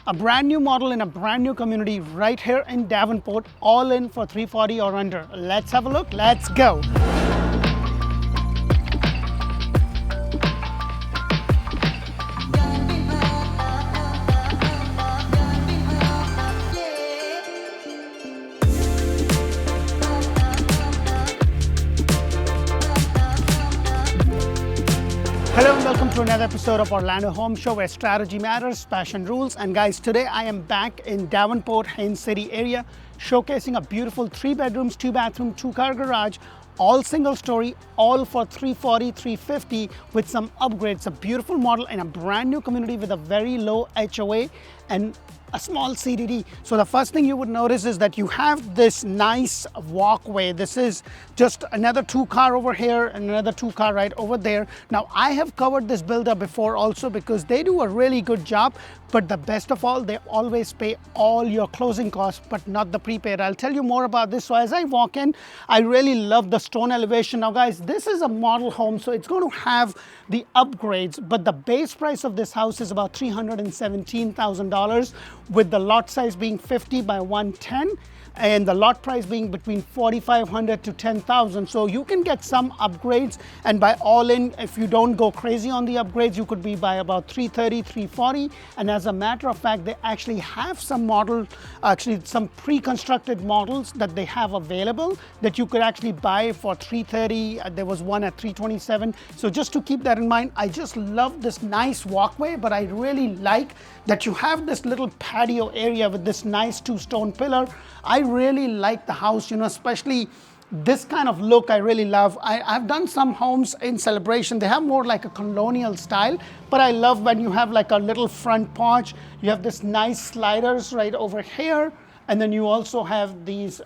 A brand new model in a brand new community right here in Davenport, all in for $340 or under. Let's have a look. Let's go. Hello and welcome to another episode of Orlando Home Show, where strategy matters, passion rules. And guys, today I am back in Davenport, Haines City area, showcasing a beautiful 3 bedrooms, 2 bathroom, 2-car garage, all single story, all for $340, $350 with some upgrades. A beautiful model in a brand new community with a very low HOA and a small CDD. So the first thing you would notice is that you have this nice walkway. This is just another 2-car over here and another 2-car right over there. Now I have covered this builder before also because they do a really good job, but the best of all, they always pay all your closing costs, but not the prepaid. I'll tell you more about this. So as I walk in, I really love the stone elevation. Now guys, this is a model home, so it's going to have the upgrades, but the base price of this house is about $317,000, with the lot size being 50 by 110 and the lot price being between $4,500 to $10,000. So you can get some upgrades, and by all in, if you don't go crazy on the upgrades, you could be by about $330, $340. And as a matter of fact, they actually have some some pre-constructed models that they have available that you could actually buy for $330. There was one at $327. So just to keep that in mind, I just love this nice walkway, but I really like that you have this little patio area with this nice 2-stone pillar. I really like the house, especially this kind of look I really love. I've done some homes in Celebration. They have more like a colonial style, but I love when you have like a little front porch. You have this nice sliders right over here, and then you also have these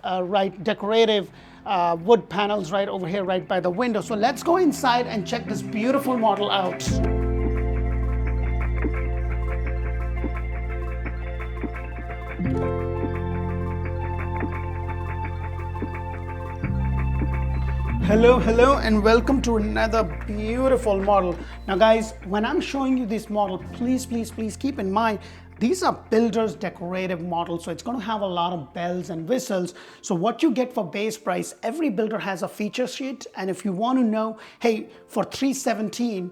decorative wood panels right over here, right by the window. So let's go inside and check this beautiful model out. Hello, and welcome to another beautiful model. Now guys, when I'm showing you this model, please keep in mind, these are builders decorative models, so it's going to have a lot of bells and whistles. So what you get for base price, every builder has a feature sheet, and if you want to know, hey, for $317,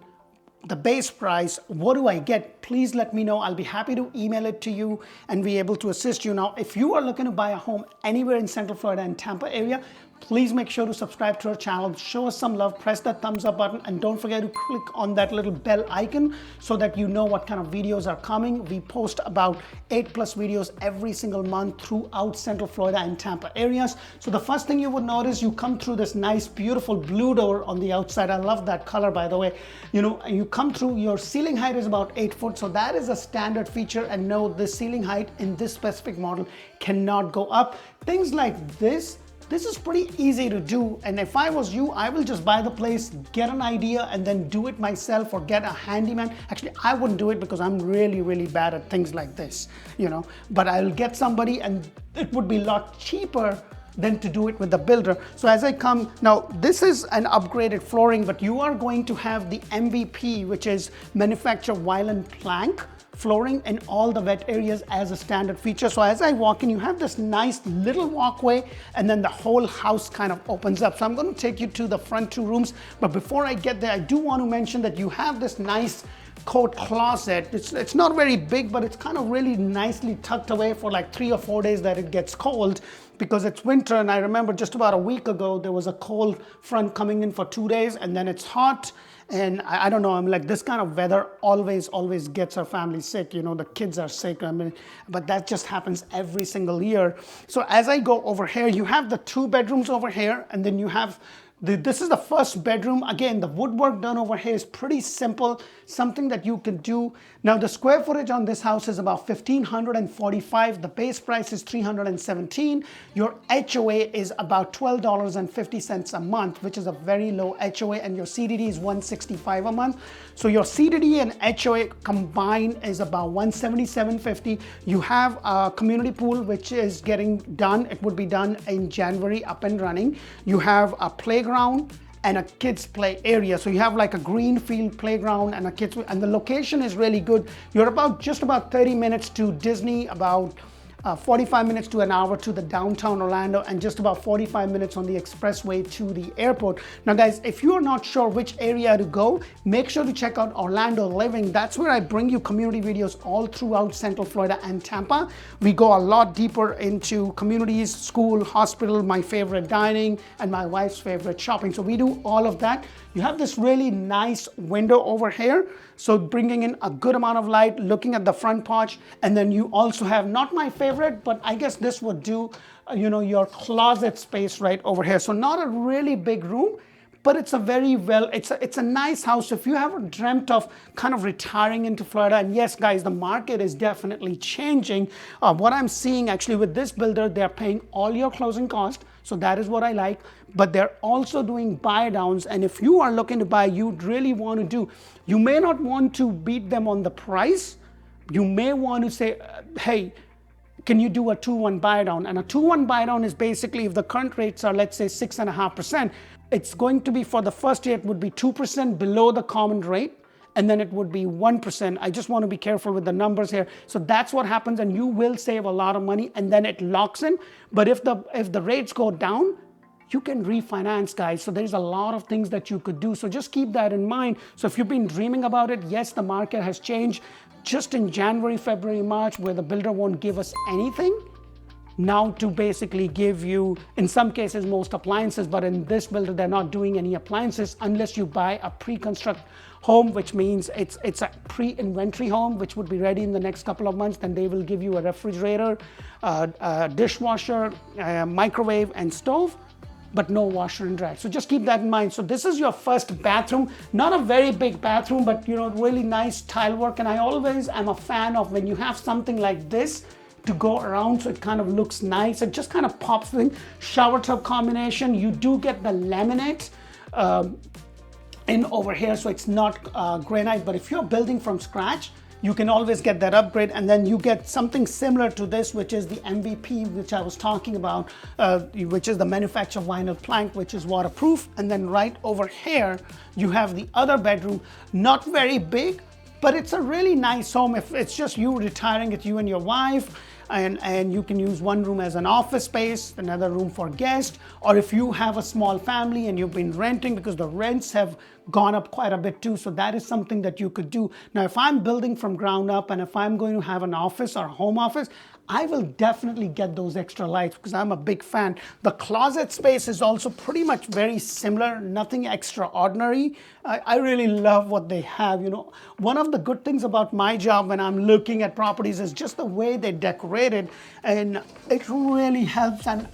the base price, what do I get? Please let me know. I'll be happy to email it to you and be able to assist you. Now, if you are looking to buy a home anywhere in Central Florida and Tampa area, please make sure to subscribe to our channel, show us some love, press that thumbs up button, and don't forget to click on that little bell icon so that you know what kind of videos are coming. We post about 8+ videos every single month throughout Central Florida and Tampa areas. So the first thing you would notice, you come through this nice, beautiful blue door on the outside. I love that color, by the way. You come through, your ceiling height is about 8 foot. So that is a standard feature, and no, this ceiling height in this specific model cannot go up. Things like this is pretty easy to do, and if I was you, I will just buy the place, get an idea, and then do it myself or get a handyman. Actually, I wouldn't do it because I'm really bad at things like this, but I'll get somebody, and it would be a lot cheaper than to do it with the builder. So as I come, now this is an upgraded flooring, but you are going to have the MVP, which is manufactured vinyl plank flooring in all the wet areas as a standard feature. So as I walk in, you have this nice little walkway, and then the whole house kind of opens up. So I'm going to take you to the front 2 rooms, but before I get there, I do want to mention that you have this nice coat closet. It's not very big, but it's kind of really nicely tucked away for like 3 or 4 days that it gets cold because it's winter. And I remember just about a week ago, there was a cold front coming in for 2 days, and then it's hot. And I don't know, I'm like, this kind of weather always gets our family sick. The kids are sick, but that just happens every single year. So as I go over here, you have the 2 bedrooms over here, and then you have this is the first bedroom. Again, the woodwork done over here is pretty simple, something that you can do. Now, the square footage on this house is about 1,545. The base price is $317. Your HOA is about $12.50 a month, which is a very low HOA, and your CDD is $165 a month. So your CDD and HOA combined is about $177.50. You have a community pool, which is getting done. It would be done in January, up and running. You have a playground, and a kids play area. So you have like a green field playground and a kids, and the location is really good. You're just about 30 minutes to Disney, about 45 minutes to an hour to the downtown Orlando, and just about 45 minutes on the expressway to the airport. Now guys, if you are not sure which area to go, make sure to check out Orlando Living. That's where I bring you community videos all throughout Central Florida and Tampa. We go a lot deeper into communities, school, hospital, my favorite dining, and my wife's favorite shopping. So we do all of that. You have this really nice window over here, so bringing in a good amount of light, looking at the front porch. And then you also have, not my favorite, but I guess this would do, your closet space right over here. So not a really big room, but it's a very it's a nice house. If you haven't dreamt of kind of retiring into Florida, and yes guys, the market is definitely changing. What I'm seeing actually with this builder, they're paying all your closing costs. So that is what I like, but they're also doing buy downs. And if you are looking to buy, you'd really want to do, you may not want to beat them on the price. You may want to say, hey, can you do a 2-1 buy down? And a 2-1 buy down is basically, if the current rates are, let's say 6.5%, it's going to be, for the first year, it would be 2% below the common rate, and then it would be 1%. I just want to be careful with the numbers here. So that's what happens, and you will save a lot of money, and then it locks in. But if the rates go down, you can refinance, guys. So there's a lot of things that you could do. So just keep that in mind. So if you've been dreaming about it, yes, the market has changed. Just in January, February, March, where the builder won't give us anything, now to basically give you, in some cases, most appliances, but in this builder, they're not doing any appliances unless you buy a pre-construct home, which means it's a pre-inventory home, which would be ready in the next couple of months. Then they will give you a refrigerator, a dishwasher, a microwave, and stove, but no washer and dryer. So just keep that in mind. So this is your first bathroom, not a very big bathroom, but really nice tile work. And I always am a fan of when you have something like this to go around, so it kind of looks nice. It just kind of pops in. Shower tub combination. You do get the laminate in over here, so it's not granite. But if you're building from scratch, you can always get that upgrade, and then you get something similar to this, which is the MVP, which I was talking about, which is the manufactured vinyl plank, which is waterproof. And then right over here, you have the other bedroom, not very big, but it's a really nice home. If it's just you retiring, it's you and your wife, and you can use one room as an office space, another room for guests, or if you have a small family and you've been renting, because the rents have gone up quite a bit too, so that is something that you could do. Now, if I'm building from ground up and if I'm going to have an office or home office, I will definitely get those extra lights because I'm a big fan. The closet space is also pretty much very similar, nothing extraordinary. I really love what they have. One of the good things about my job when I'm looking at properties is just the way they decorate it, and it really helps, and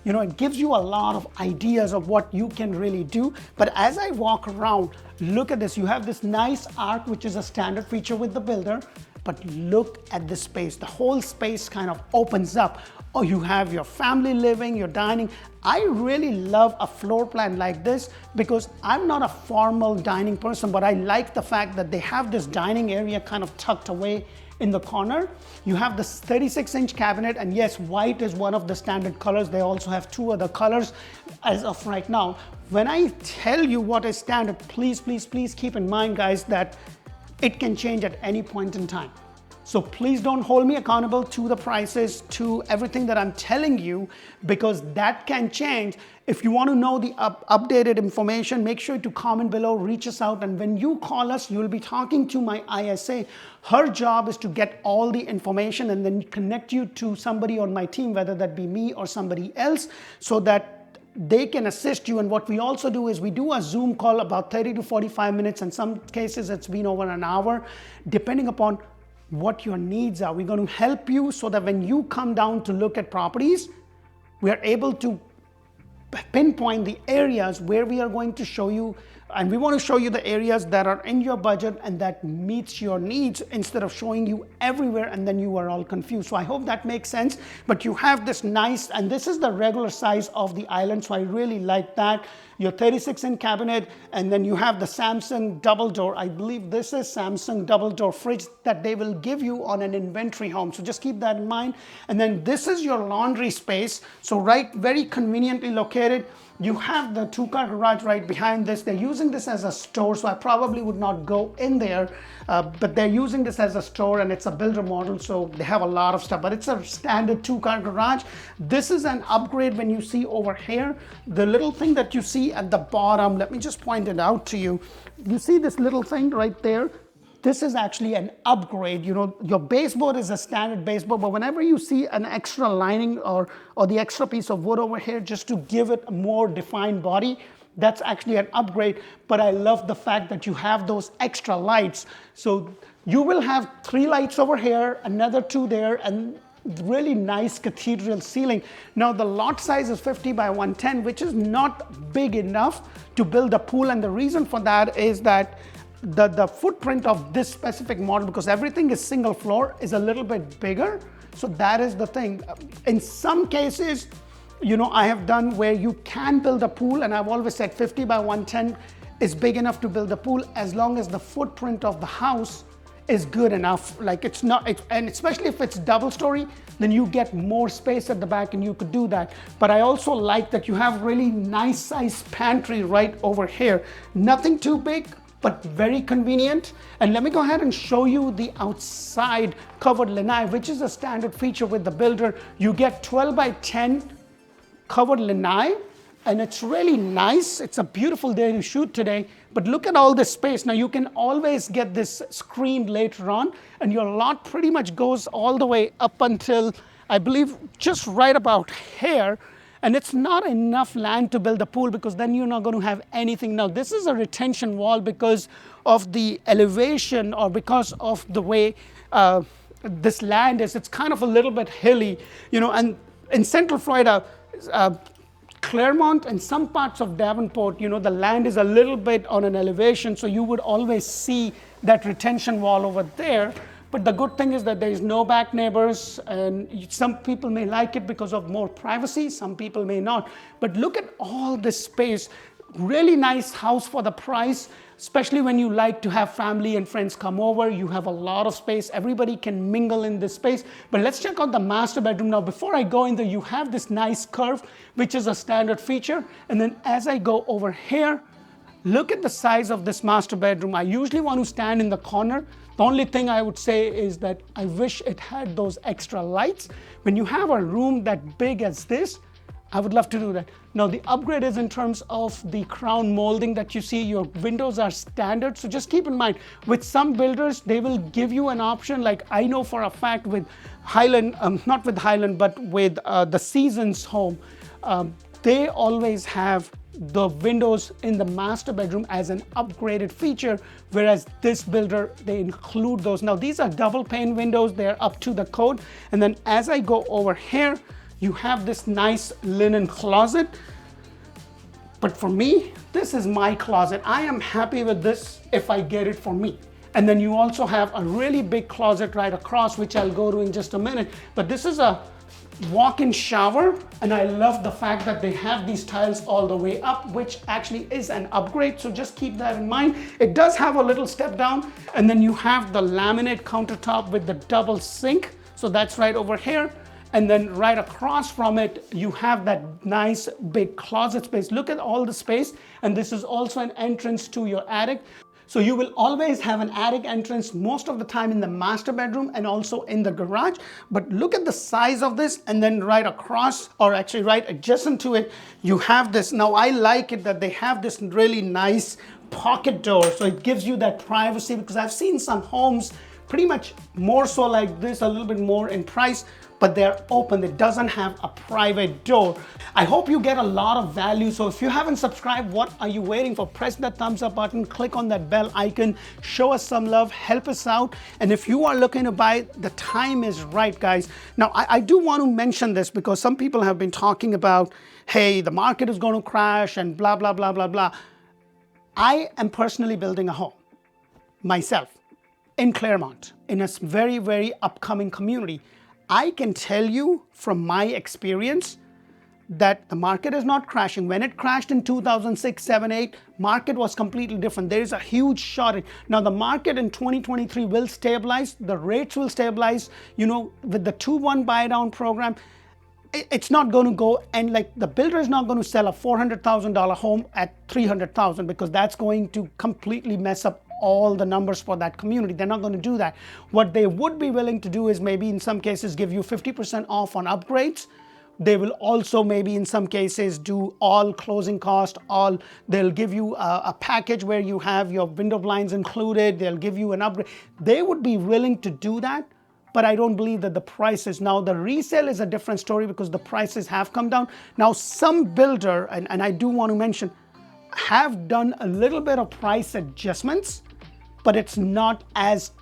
it gives you a lot of ideas of what you can really do. But as I walk around, look at this. You have this nice arc, which is a standard feature with the builder. But look at the space. The whole space kind of opens up. Oh, you have your family living, your dining. I really love a floor plan like this because I'm not a formal dining person, but I like the fact that they have this dining area kind of tucked away in the corner. You have this 36-inch cabinet, and yes, white is one of the standard colors. They also have 2 other colors as of right now. When I tell you what is standard, please keep in mind, guys, that it can change at any point in time. So please don't hold me accountable to the prices, to everything that I'm telling you, because that can change. If you want to know the updated information, make sure to comment below, reach us out. And when you call us, you'll be talking to my ISA. Her job is to get all the information and then connect you to somebody on my team, whether that be me or somebody else, so that they can assist you. And what we also do is we do a Zoom call about 30 to 45 minutes. In some cases, it's been over an hour, depending upon what your needs are. We're going to help you so that when you come down to look at properties, we are able to pinpoint the areas where we are going to show you And we want to show you the areas that are in your budget and that meets your needs instead of showing you everywhere and then you are all confused. So I hope that makes sense. But you have this nice, and this is the regular size of the island, so I really like that. Your 36-inch cabinet, and then you have the Samsung double door. I believe this is Samsung double door fridge that they will give you on an inventory home. So just keep that in mind. And then this is your laundry space. So very conveniently located. You have the 2-car garage right behind this. They're using this as a store, so I probably would not go in there, but they're using this as a store, and it's a builder model, so they have a lot of stuff, but it's a standard 2-car garage. This is an upgrade when you see over here, the little thing that you see at the bottom. Let me just point it out to you. You see this little thing right there? This is actually an upgrade. You know, your baseboard is a standard baseboard, but whenever you see an extra lining or the extra piece of wood over here just to give it a more defined body, that's actually an upgrade. But I love the fact that you have those extra lights. So you will have 3 lights over here, another 2 there, and really nice cathedral ceiling. Now the lot size is 50 by 110, which is not big enough to build a pool. And the reason for that is that the footprint of this specific model, because everything is single floor, is a little bit bigger. So that is the thing. In some cases, you know, I have done where you can build a pool, and I've always said 50 by 110 is big enough to build a pool as long as the footprint of the house is good enough. Like and especially if it's double story, then you get more space at the back and you could do that. But I also like that you have really nice size pantry right over here. Nothing too big, but very convenient. And let me go ahead and show you the outside covered lanai, which is a standard feature with the builder. You get 12 by 10 covered lanai, and it's really nice. It's a beautiful day to shoot today, but look at all this space. Now you can always get this screened later on, and your lot pretty much goes all the way up until, I believe, just right about here. And it's not enough land to build a pool, because then you're not going to have anything. Now this is a retention wall because of the elevation, or because of the way this land is. It's kind of a little bit hilly, you know, and in Central Florida, Claremont and some parts of Davenport, you know, the land is a little bit on an elevation, so you would always see that retention wall over there. But the good thing is that there is no back neighbors, and some people may like it because of more privacy, some people may not. But look at all this space. Really nice house for the price, especially when you like to have family and friends come over. You have a lot of space. Everybody can mingle in this space. But let's check out the master bedroom. Now, before I go in there, you have this nice curve, which is a standard feature. And then as I go over here, look at the size of this master bedroom. I usually want to stand in the corner. The only thing I would say is that I wish it had those extra lights. When you have a room that big as this, I would love to do that. Now the upgrade is in terms of the crown molding that you see. Your windows are standard, so just keep in mind, with some builders, they will give you an option. Like I know for a fact with Highland, not with Highland, but with the Seasons home, they always have the windows in the master bedroom as an upgraded feature, whereas this builder, they include those. Now these are double pane windows, they're up to the code. And then as I go over here, you have this nice linen closet. But for me, this is my closet. I am happy with this if I get it for me. And then you also have a really big closet right across, which I'll go to in just a minute. But this is a walk-in shower, and I love the fact that they have these tiles all the way up, which actually is an upgrade, so just keep that in mind. It does have a little step down, and then you have the laminate countertop with the double sink, so that's right over here. And then right across from it, you have that nice big closet space. Look at all the space, and this is also an entrance to your attic. So you will always have an attic entrance most of the time in the master bedroom and also in the garage. But look at the size of this, and then right across, or actually right adjacent to it, you have this. Now I like it that they have this really nice pocket door. So it gives you that privacy, because I've seen some homes pretty much more so like this, a little bit more in price, but they're open. It doesn't have a private door. I hope you get a lot of value. So if you haven't subscribed, what are you waiting for? Press that thumbs up button, click on that bell icon, show us some love, help us out. And if you are looking to buy, the time is right, guys. Now, I do want to mention this because some people have been talking about, hey, the market is going to crash and blah, blah, blah, blah, blah. I am personally building a home myself in Claremont, in a very, very upcoming community. I can tell you from my experience that the market is not crashing. When it crashed in 2006, 7, 8, market was completely different. There is a huge shortage. Now the market in 2023 will stabilize. The rates will stabilize. You know, with the 2-1 buy down program, it's not going to go, and like the builder is not going to sell a $400,000 home at $300,000 because that's going to completely mess up all the numbers for that community. They're not going to do that. What they would be willing to do is maybe in some cases give you 50% off on upgrades. They will also maybe in some cases do all closing cost, they'll give you a package where you have your window blinds included, they'll give you an upgrade. They would be willing to do that, but I don't believe that the prices. Now the resale is a different story because the prices have come down. Now some builder, and I do want to mention, have done a little bit of price adjustments, but it's not as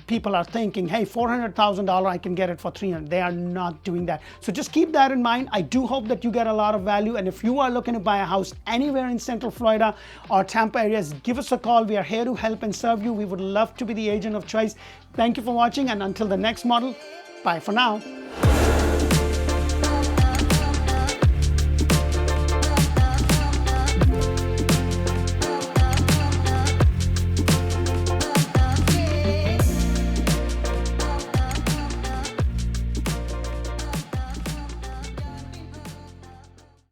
people are thinking, hey, $400,000, I can get it for $300,000. They are not doing that. So just keep that in mind. I do hope that you get a lot of value. And if you are looking to buy a house anywhere in Central Florida or Tampa areas, give us a call. We are here to help and serve you. We would love to be the agent of choice. Thank you for watching. And until the next model, bye for now.